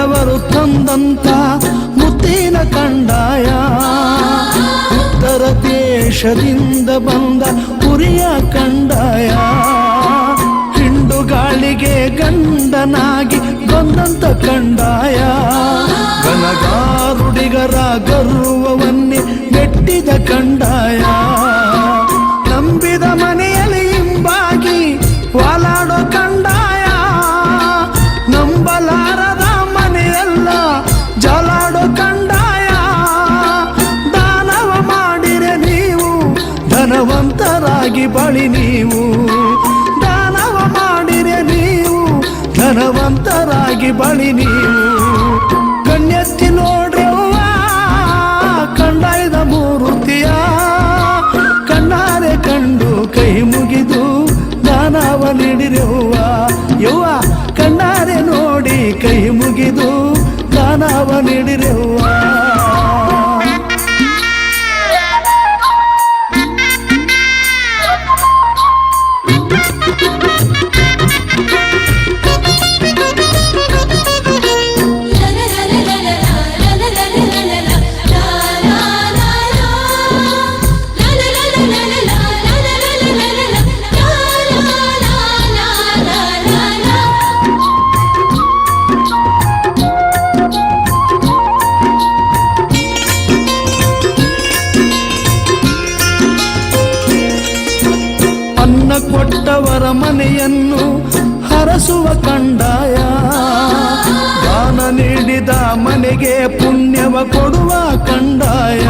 ದೊಡ್ಡವರು ತಂದಂತ ಮುತ್ತಿನ ಕಂಡಾಯ, ಉತ್ತರ ದೇಶದಿಂದ ಬಂದ ಕುರಿಯ ಕಂಡಾಯ, ಹಿಂಡುಗಾಳಿಗೆ ಗಂಡನಾಗಿ ಬಂದಂತ ಕಂಡಾಯ, ಗನಗಾರುಡಿಗರ ಗರ್ವವನ್ನೇ ಮೆಟ್ಟಿದ ಕಂಡಾಯ, ನಂಬಿದ ಮನೆಯಲ್ಲಿ ಹಿಂಬಾಗಿ ವಾಲಾಡೋ ಕಂಡಾಯ, ನಂಬಲಾರದ ಮನೆಯೆಲ್ಲ ಜಾಲಾಡೋ ಕಂಡಾಯ, ದಾನವ ಮಾಡಿರೆ ನೀವು ಧನವಂತರಾಗಿ ಬಳಿ ನೀವು, ದಾನವ ಮಾಡಿರೆ ನೀವು ಧನವಂತರಾಗಿ ಬಳಿ ನೀವು, ಕಣ್ಣೆತ್ತಿ ನೋಡ್ರಿ ಅವ್ವ ಕಂಡಾಯದ ಮೂರುತಿಯ, ಕಣ್ಣಾರೆ ಕಂಡು ಕೈ ಮುಗಿದು ದಾನವ ನೀಡಿರವ್ವ, ಯವ್ವ ಕಣ್ಣಾರೆ ನೋಡಿ ಕೈ ಮುಗಿದು ದಾನವ ನೀಡಿರವ್ವ. ಕೊಟ್ಟವರ ಮನೆಯನ್ನು ಹರಸುವ ಕಂಡಾಯ, ದಾನ ನೀಡಿದ ಮನೆಗೆ ಪುಣ್ಯವ ಕೊಡುವ ಕಂಡಾಯ,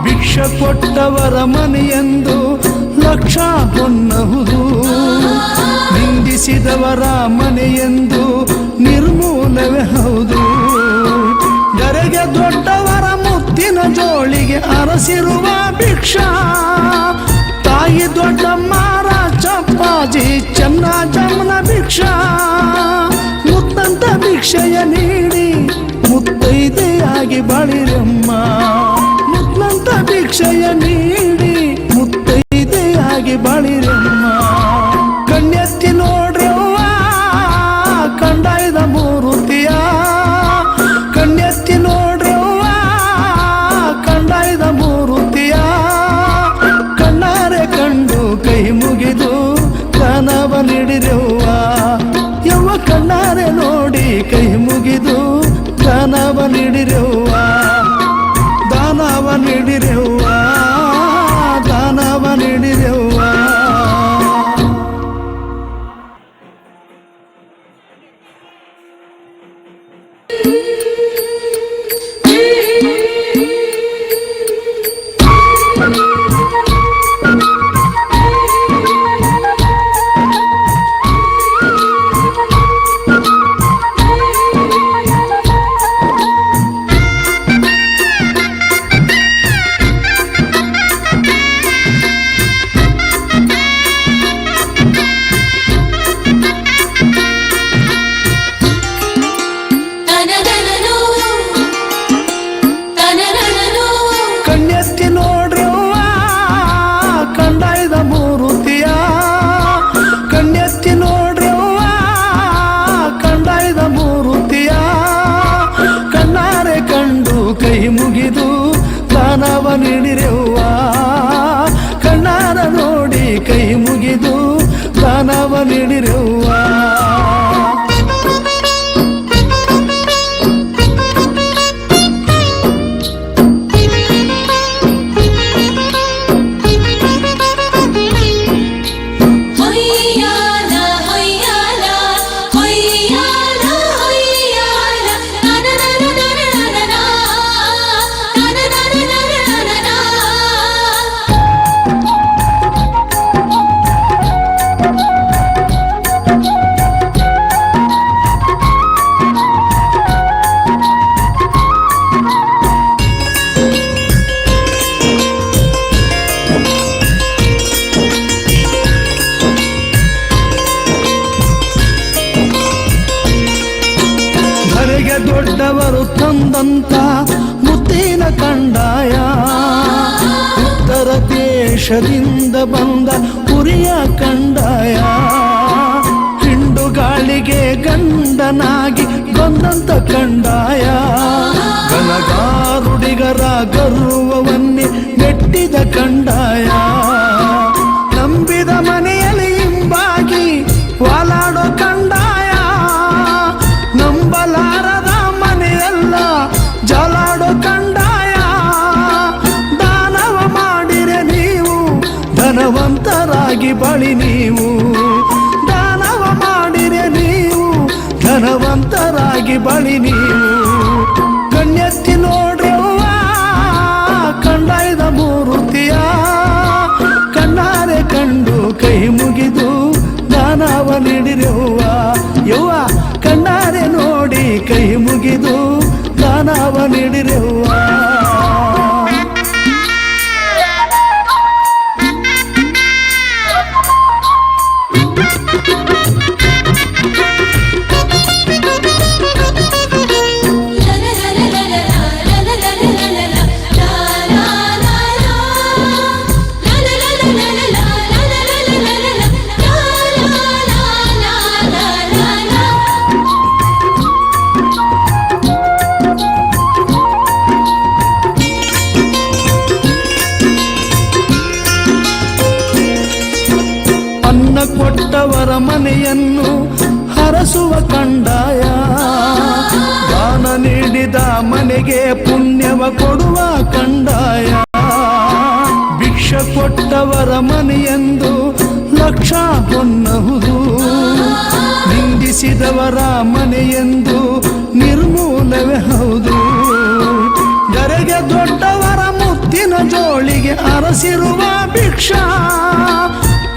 ಭಿಕ್ಷ ಕೊಟ್ಟವರ ಮನೆಯೆಂದು ಲಕ್ಷ ಹೊನ್ನಹುದು, ನಿಂದಿಸಿದವರ ಮನೆಯೆಂದು ನಿರ್ಮೂಲವೇ ಹೌದು, ಗರೆಗೆ ದೊಡ್ಡವರ ಮುತ್ತಿನ ಜೋಳಿಗೆ ಅರಸಿರುವ ಭಿಕ್ಷಾ, ತಾಯಿ ದೊಡ್ಡಮ್ಮರ ಚಪ್ಪಾಜಿ ಚೆನ್ನ ಜಮ್ಮನ ಭಿಕ್ಷಾ, ಮುತ್ತಂತ ಭಿಕ್ಷೆಯ ನೀಡಿ ಮುತ್ತೈದೆಯಾಗಿ ಬಾಳಿರಮ್ಮ, ಮುತ್ತಂತ ಭಿಕ್ಷೆಯ ನೀಡಿ ಮುತ್ತೈದೆಯಾಗಿ ಬಾಳಿರಮ್ಮ, ಕಣ್ಣೆತ್ತಿ ನೋಡ್ರಿ ಅವ್ವ ಕಂಡಾಯದ ಮೂರುತಿಯ, ಕಣ್ಣೆತ್ತಿ ನೋಡ್ರಿ ಅವ್ವ ಕಂಡಾಯದ ಮೂರುತಿಯ, ಕಂಡು ಕೈ ಮುಗಿದು ದಾನವ ನೀಡಿರವ್ವ, ಯವ್ವ ಕಣ್ಣಾರೆ ನೋಡಿ ಕೈ ಮುಗಿದು ದಾನವ ನೀಡಿರವ್ವ, ದಾನವ ನೀಡಿರವ್ವ, ದಾನವ ನೀಡಿರವ್ವ. ಕಣ್ಣೆತ್ತಿ ನೋಡ್ರಿ ಅವ್ವ ಕಂಡಾಯದ ಮೂರುತಿಯ, ಕಣ್ಣೆತ್ತಿ ನೋಡ್ರಿ ಅವ್ವ ಕಂಡಾಯದ ಮೂರುತಿಯ, ಕಣ್ಣಾರೆ ಕಂಡು ಕೈ ಮುಗಿದು ದಾನವ ನೀಡಿರವ್ವ, ಕಣ್ಣಾರ ನೋಡಿ ಕೈ ಮುಗಿದು ದಾನವ ನೀಡಿರವ್ವ. ದೊಡ್ಡವರು ತಂದಂತ ಮುತ್ತಿನ ಕಂಡಾಯ, ಉತ್ತರ ದೇಶದಿಂದ ಬಂದ ಕುರಿಯ ಕಂಡಾಯ, ಹಿಂಡುಗಾಳಿಗೆ ಗಂಡನಾಗಿ ಬಂದಂತ ಕಂಡಾಯ ಗನಗಾರುಡಿಗರ ಗರ್ವವನ್ನೇ ಮೆಟ್ಟಿದ ಕಂಡಾಯ ನಂಬಿದ ಮನೆಯಲ್ಲಿ ಹಿಂಬಾಗಿ ವಾಲಾಡೋ ಕಂಡಾಯ ನಂಬಲಾರದ ಮನೆಯಲ್ಲ ಜಲಾಡೋ ಕಂಡಾಯ ದಾನವ ಮಾಡಿರೆ ನೀವು ಧನವಂತರಾಗಿ ಬಳಿ ನೀವು ದಾನವ ಮಾಡಿರೆ ನೀವು ಧನವಂತರಾಗಿ ಬಳಿ ನೀವು ಕಣ್ಣೆತ್ತಿ ನೋಡ್ರವ್ವ ಕಂಡಾಯದ ಮೂರ್ತಿಯ ಕಣ್ಣಾರೆ ಕಂಡು ಕೈ ಮುಗಿದು ದಾನವ ನೀಡಿರವ್ವ ಯವ್ವ ಕಣ್ಣಾರೆ ನೋಡಿ ಕೈ ಮುಗಿದು ದಾನವ ನೀಡಿರವ್ವ ಕೊಟ್ಟವರ ಮನೆಯನ್ನು ಹರಸುವ ಕಂಡಾಯ ದಾನ ನೀಡಿದ ಮನೆಗೆ ಪುಣ್ಯವ ಕೊಡುವ ಕಂಡಾಯ ಭಿಕ್ಷ ಕೊಟ್ಟವರ ಮನೆಯೆಂದು ಲಕ್ಷ ಹೊನ್ನಹುದು ನಿಂದಿಸಿದವರ ಮನೆಯೆಂದು ನಿರ್ಮೂಲವೇ ಹೌದು ಧರೆಗೆ ದೊಡ್ಡವರ ಮುತ್ತಿನ ಜೋಳಿಗೆ ಅರಸಿರುವ ಭಿಕ್ಷಾ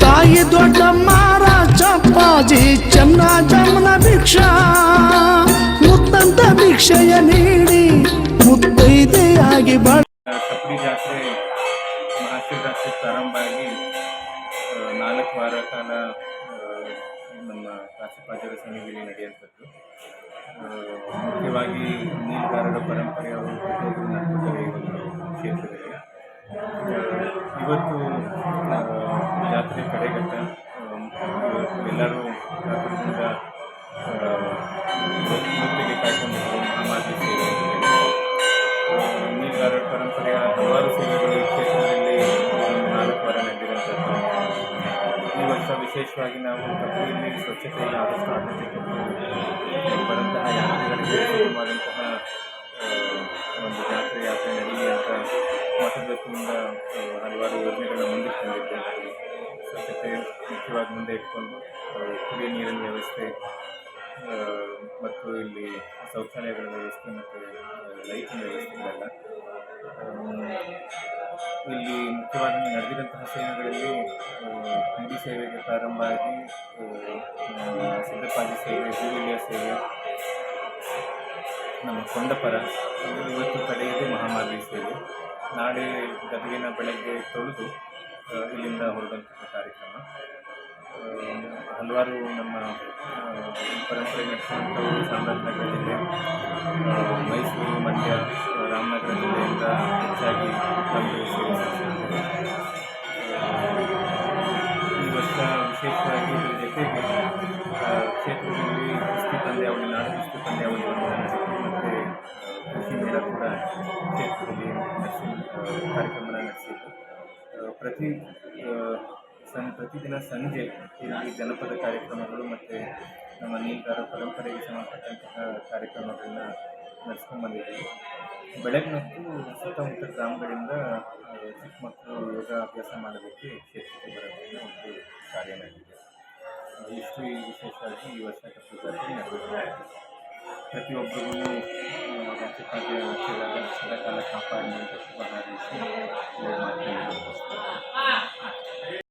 ತಾಯಿ ದೊಡ್ಡಮ್ಮರ ಚಪ್ಪಾಜಿ ಚೆನ್ನ ಜಮನ ಭಿಕ್ಷಾ ಮುತ್ತಂತ ಭಿಕ್ಷೆಯ ನೀಡಿ ಮುತ್ತೈದೆಯಾಗಿ ಬಾಳ ಕಪ್ಪಡಿ ಜಾತ್ರೆ ಮಹಾಶಿವರಾತ್ರಿ ಪ್ರಾರಂಭ ಆಗಿ 4 ವಾರ ಕಾಲ ನಮ್ಮ ಕಾಶಿಪಾಜರ ಸನ್ನಿಧಿಯಲ್ಲಿ ನಡೆಯುವಂಥದ್ದು. ಮುಖ್ಯವಾಗಿ ನೀಲಗಾರರ ಪರಂಪರೆಯವರು ನಡೆಯುತ್ತಾರೆ ಈ ಒಂದು ಕ್ಷೇತ್ರದಲ್ಲಿ. ಇವತ್ತು ಜಾತ್ರೆ ಕಡೆಗಟ್ಟ ಎಲ್ಲರೂ ರಾತ್ರಿಯಿಂದ ಮುತ್ತಿಗೆ ಕಾಯ್ಕೊಂಡಿದ್ದು ಮಹಾಮಾರಿ ಸೇವೆ ನೀಲಗಾರರ ಪರಂಪರೆಯ ಹಲವಾರು ಸೇವೆಗಳು ಈ ಕ್ಷೇತ್ರದಲ್ಲಿ 4 ವಾರ ನಡೆದಿರುವಂಥದ್ದು. ಈ ವರ್ಷ ವಿಶೇಷವಾಗಿ ನಾವು ಕಪ್ಪಡಿಯಲ್ಲಿ ಸ್ವಚ್ಛತೆಯನ್ನು ಆದಷ್ಟು ಆದ್ಯತೆ ಕೊಟ್ಟು ಬರುವಂತಹ ಯಾತ್ರೆಗಳಿಗೆ ಸುಗಮವಾದಂತಹ ಒಂದು ಯಾತ್ರೆ ನಡೀಲಿ ಅಂತ ಮಠದ ವತಿಯಿಂದ ಹಲವಾರು ಯೋಜನೆಗಳನ್ನ ಮುಂದಕ್ಕೆ ತಂದಿದ್ದೇವೆ. ಸ್ವಚ್ಛತೆ ಮುಖ್ಯವಾಗಿ ಮುಂದೆ ಇಟ್ಕೊಂಡು ಕುಡಿಯ ನೀರಿನ ವ್ಯವಸ್ಥೆ ಮತ್ತು ಇಲ್ಲಿ ಶೌಚಾಲಯಗಳ ವ್ಯವಸ್ಥೆ ಮತ್ತು ಲೈಟಿನ ವ್ಯವಸ್ಥೆಗಳೆಲ್ಲ ಇಲ್ಲಿ ಮುಖ್ಯವಾಗಿ ನಡೆದಿರುವಂತಹ ಸೇವೆಗಳಲ್ಲಿ ಹಿಂದಿ ಸೇವೆಗೆ ಪ್ರಾರಂಭ ಆಗಿ ಸಿದ್ದಪ್ಪಾಜಿ ಸೇವೆ, ಜೂಲಿಯ ಸೇವೆ, ನಮ್ಮ ಕೊಂಡಪರ, ಇವತ್ತು ಕಡೆಯದು ಮಹಾಮಾರಿ ಸೇವೆ. ನಾಳೆ ಗದಗಿನ ಬೆಳಗ್ಗೆ ತೊಳೆದು ಇಲ್ಲಿಂದ ಹೊರಡುವಂತಹ ಕಾರ್ಯಕ್ರಮ. ಹಲವಾರು ನಮ್ಮ ಪರಂಪರೆ ನಡೆಸುವಂಥವು ಚಾಮರಾಜನಗರ ಜಿಲ್ಲೆ, ಮೈಸೂರು, ಮಂಡ್ಯ, ರಾಮನಗರ ಜಿಲ್ಲೆಯಿಂದ ಹೆಚ್ಚಾಗಿ ಬಂದು ಸೇವೆ ಸಲ್ಲಿಸುತ್ತಿದೆ. ಈ ವರ್ಷ ವಿಶೇಷವಾಗಿ ಇದರ ಜೊತೆಗೆ ಕ್ಷೇತ್ರದಲ್ಲಿ ಕುಸ್ತಿ ಪಂದ್ಯಾವಳಿ, ನಾಡು ಕುಸ್ತಿ ಪಂದ್ಯಾವಳಿ ಮತ್ತು ಕೃಷಿ ಮೇಳ ಕೂಡ ಕ್ಷೇತ್ರದಲ್ಲಿ ಕಾರ್ಯಕ್ರಮ ನಡೆಸಿದ್ದು. ಪ್ರತಿದಿನ ಸಂಜೆ ಇಲ್ಲಿ ಜನಪದ ಕಾರ್ಯಕ್ರಮಗಳು ಮತ್ತು ನಮ್ಮ ನೀಲಗಾರ ಪರಂಪರೆಗೆ ಸಂಬಂಧಪಟ್ಟಂತಹ ಕಾರ್ಯಕ್ರಮಗಳನ್ನ ನಡೆಸ್ಕೊಂಡು ಬಂದಿದ್ದೀವಿ. ಬೆಳಗ್ಗಿನೊತ್ತು ಸುತ್ತಮುತ್ತ ಗ್ರಾಮಗಳಿಂದ ಚಿಕ್ಕ ಮಕ್ಕಳು ಯೋಗ ಅಭ್ಯಾಸ ಮಾಡೋದಕ್ಕೆ ಕ್ಷೇತ್ರಕ್ಕೆ ಬರೋದಕ್ಕೆ ಒಂದು ಕಾರ್ಯ ನಡೆದಿದೆ. ಇಷ್ಟು ವಿಶೇಷವಾಗಿ ಈ ವರ್ಷ ಕಪ್ಪು ಜಾತ್ರೆ ನಡೆದಿದೆ. ಪ್ರತಿಯೊಬ್ಬರಿಗೂ ರಾಜ್ಯಪಾಲ ಸದಾಕಾಲ ಕಾಪಾಡಿ ಅಂತ ಶುಭ ಹಾರೈಸಿ